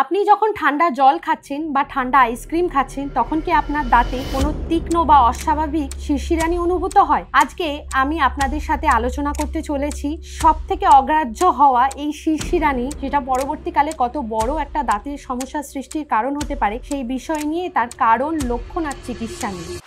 আপনি যখন ঠান্ডা জল খাচ্ছেন বা ঠান্ডা আইসক্রিম খাচ্ছেন তখন কি আপনার দাঁতে কোনো তীক্ষ্ণ বা অস্বাভাবিক শিরশিরানি অনুভূত হয়? আজকে আমি আপনাদের সাথে আলোচনা করতে চলেছি সবথেকে অগ্রাহ্য হওয়া এই শিরশিরানি, যেটা পরবর্তীকালে কত বড় একটা দাঁতের সমস্যা সৃষ্টির কারণ হতে পারে, সেই বিষয় নিয়ে, তার কারণ, লক্ষণ আর চিকিৎসা নিয়ে।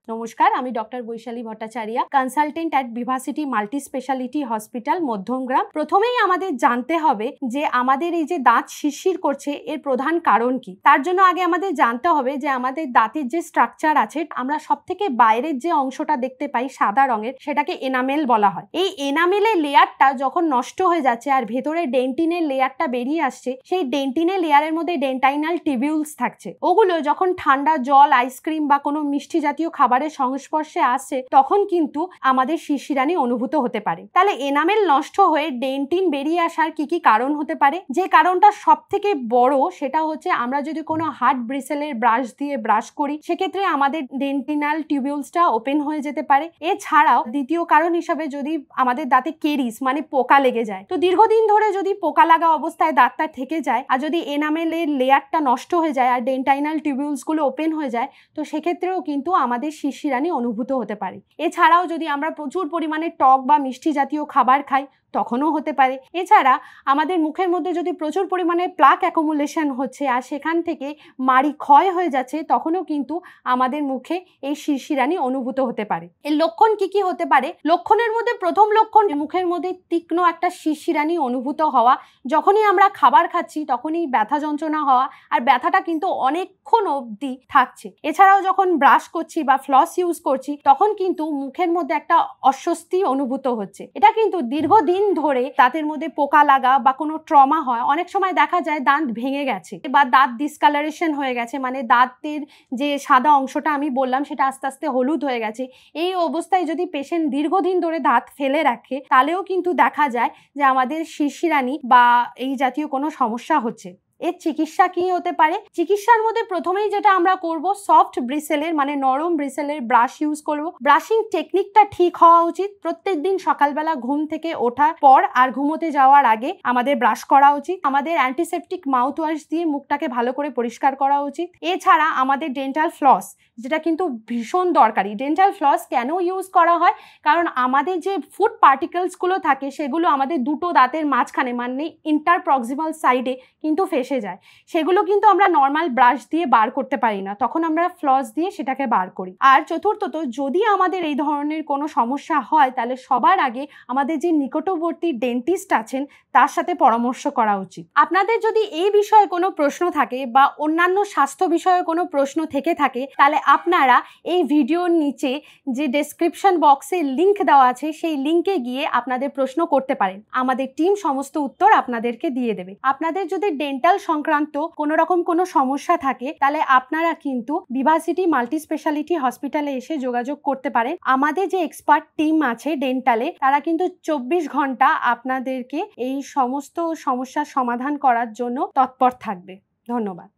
নমস্কার, আমি doctor Baishali Bhattacharya, consultant at Vivacity multi speciality hospital, Madhyamgram. প্রথমেই আমাদের জানতে হবে যে আমাদের এই যে দাঁত শিরশির করছে এর প্রধান কারণ কি। তার জন্য আগে আমাদের জানতে হবে যে আমাদের দাঁতের যে স্ট্রাকচার আছে, আমরা সব থেকে বাইরের যে অংশটা দেখতে পাই সাদা রঙের, সেটাকে এনামেল বলা হয়। এই এনামেলের লেয়ারটা যখন নষ্ট হয়ে যাচ্ছে আর ভেতরে ডেন্টিনের লেয়ারটা বেরিয়ে আসছে, সেই ডেন্টিনের লেয়ারের মধ্যে ডেন্টাইনাল টিবিউলস থাকছে। ওগুলো যখন ঠান্ডা জল, আইসক্রিম বা কোনো মিষ্টি জাতীয় খাবারের সংস্পর্শে আসে তখন কিন্তু আমাদের শিরশিরানি অনুভূত হতে পারে। তাহলে এনামেল নষ্ট হয়ে ডেন্টিন বেরিয়ে আসার কি কি কারণ হতে পারে? যে কারণটা সব থেকে বড় সেটা হচ্ছে, আমরা যদি কোনো হার্ড ব্রিসেলের ব্রাশ দিয়ে ব্রাশ করি, সেক্ষেত্রে আমাদের ডেন্টিনাল টিউবিউলসটা ওপেন হয়ে যেতে পারে। এছাড়াও দ্বিতীয় কারণ হিসাবে, যদি আমাদের দাঁতে কেরিস মানে পোকা লেগে যায়, তো দীর্ঘদিন ধরে যদি পোকা লাগা অবস্থায় দাঁতটা থেকে যায় আর যদি এনামেলের লেয়ারটা নষ্ট হয়ে যায় আর ডেন্টাইনাল টিউবিউলস গুলো ওপেন হয়ে যায়, তো সেক্ষেত্রেও কিন্তু আমাদের শিরশিরানি অনুভূত হতে পারে। এছাড়াও যদি আমরা প্রচুর পরিমাণে টক বা মিষ্টি জাতীয় খাবার খাই, তখনও হতে পারে। এছাড়া আমাদের মুখের মধ্যে যদি প্রচুর পরিমাণে প্লাক অ্যাকুমুলেশন হচ্ছে আর সেখান থেকে মাড়ি ক্ষয় হয়ে যাচ্ছে, তখনও কিন্তু আমাদের মুখে এই শিরশিরানি অনুভূত হতে পারে। এর লক্ষণ কি কি হতে পারে? লক্ষণের মধ্যে প্রথম লক্ষণ, মুখের মধ্যে তীক্ষ্ণ একটা শিরশিরানি অনুভূত হওয়া। যখনই আমরা খাবার খাচ্ছি তখনই ব্যথা যন্ত্রণা হওয়া, আর ব্যথাটা কিন্তু অনেকক্ষণ অবধি থাকছে। এছাড়াও যখন ব্রাশ করছি বা ফ্লস ইউজ করছি, তখন কিন্তু মুখের মধ্যে একটা অস্বস্তি অনুভূত হচ্ছে। এটা কিন্তু দীর্ঘদিন ধরে দাঁতের মধ্যে পোকা লাগা বা কোনো ট্রমা হয়। অনেক সময় দেখা যায় দাঁত ভেঙে গেছে বা দাঁত ডিসকালারেশন হয়ে গেছে, মানে দাঁতের যে সাদা অংশটা আমি বললাম সেটা আস্তে আস্তে হলুদ হয়ে গেছে। এই অবস্থায় যদি পেশেন্ট দীর্ঘদিন ধরে দাঁত ফেলে রাখে, তাহলেও কিন্তু দেখা যায় যে আমাদের শিরশিরানি বা এই জাতীয় কোনো সমস্যা হচ্ছে। এর চিকিৎসা কি হতে পারে? চিকিৎসার মধ্যে প্রথমেই যেটা আমরা করব, সফট ব্রিসেলের মানে নরম ব্রিসেলের ব্রাশ ইউজ করব। ব্রাশিং টেকনিকটা ঠিক হওয়া উচিত। প্রত্যেকদিন সকালবেলা ঘুম থেকে ওঠার পর আর ঘুমোতে যাওয়ার আগে আমাদের ব্রাশ করা উচিত। আমাদের অ্যান্টিসেপটিক মাউথ ওয়াশ দিয়ে মুখটাকে ভালো করে পরিষ্কার করা উচিত। এছাড়া আমাদের ডেন্টাল ফ্লস, যেটা কিন্তু ভীষণ দরকারি। ডেন্টাল ফ্লস কেন ইউজ করা হয়? কারণ আমাদের যে ফুড পার্টিকেলসগুলো থাকে সেগুলো আমাদের দুটো দাঁতের মাঝখানে মানে ইন্টারপ্রক্সিমাল সাইডে কিন্তু ফেসে যায়। সেগুলো কিন্তু আমরা নর্মাল ব্রাশ দিয়ে বার করতে পারি না, তখন আমরা ফ্লস দিয়ে সেটাকে বার করি। আর চতুর্থত, যদি আমাদের এই ধরনের কোনো সমস্যা হয়, তাহলে সবার আগে আমাদের যে নিকটবর্তী ডেন্টিস্ট আছেন তার সাথে পরামর্শ করা উচিত। আপনাদের যদি এই বিষয়ে কোনো প্রশ্ন থাকে বা অন্যান্য স্বাস্থ্য বিষয়ে কোনো প্রশ্ন থেকে থাকে, তাহলে আপনারা এই ভিডিওর নিচে যে ডেসক্রিপশন বক্সে লিংক দেওয়া আছে, সেই লিংকে গিয়ে আপনাদের প্রশ্ন করতে পারেন। আমাদের টিম সমস্ত উত্তর আপনাদেরকে দিয়ে দেবে। আপনাদের যদি ডেন্টাল সংক্রান্ত কোনো রকম কোনো সমস্যা থাকে, তাহলে আপনারা কিন্তু ভিভাসিটি মাল্টি স্পেশালিটি হসপিটালে এসে যোগাযোগ করতে পারেন। আমাদের যে এক্সপার্ট টিম আছে ডেন্টালে, তারা কিন্তু 24 ঘন্টা আপনাদেরকে এই সমস্ত সমস্যার সমাধান করার জন্য তৎপর থাকবে। ধন্যবাদ।